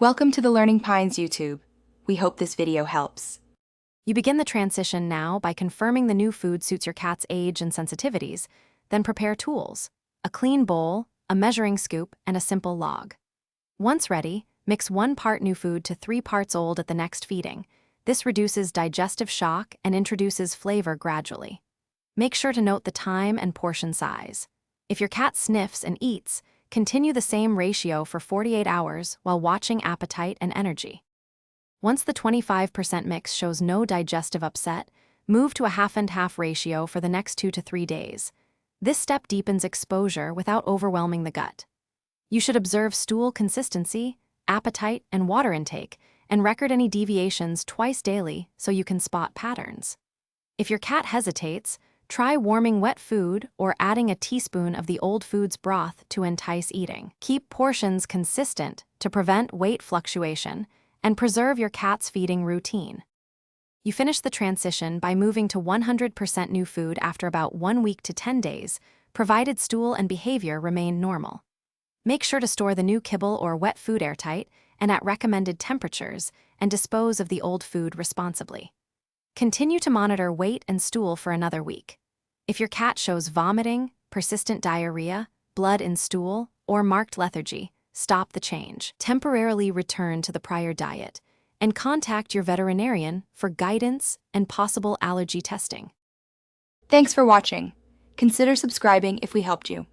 Welcome to the Learning Pines YouTube. We hope this video helps. You begin the transition now by confirming the new food suits your cat's age and sensitivities, then prepare tools: a clean bowl, a measuring scoop, and a simple log. Once ready, mix 1 part new food to 3 parts old at the next feeding. This reduces digestive shock and introduces flavor gradually. Make sure to note the time and portion size. If your cat sniffs and eats, continue the same ratio for 48 hours while watching appetite and energy. Once the 25% mix shows no digestive upset, move to a half-and-half ratio for the next 2 to 3 days. This step deepens exposure without overwhelming the gut. You should observe stool consistency, appetite, and water intake, and record any deviations twice daily so you can spot patterns. If your cat hesitates, try warming wet food or adding a teaspoon of the old food's broth to entice eating. Keep portions consistent to prevent weight fluctuation and preserve your cat's feeding routine. You finish the transition by moving to 100% new food after about 1 week to 10 days, provided stool and behavior remain normal. Make sure to store the new kibble or wet food airtight and at recommended temperatures, and dispose of the old food responsibly. Continue to monitor weight and stool for another week. If your cat shows vomiting, persistent diarrhea, blood in stool, or marked lethargy, stop the change. Temporarily return to the prior diet, and contact your veterinarian for guidance and possible allergy testing. Thanks for watching. Consider subscribing if we helped you.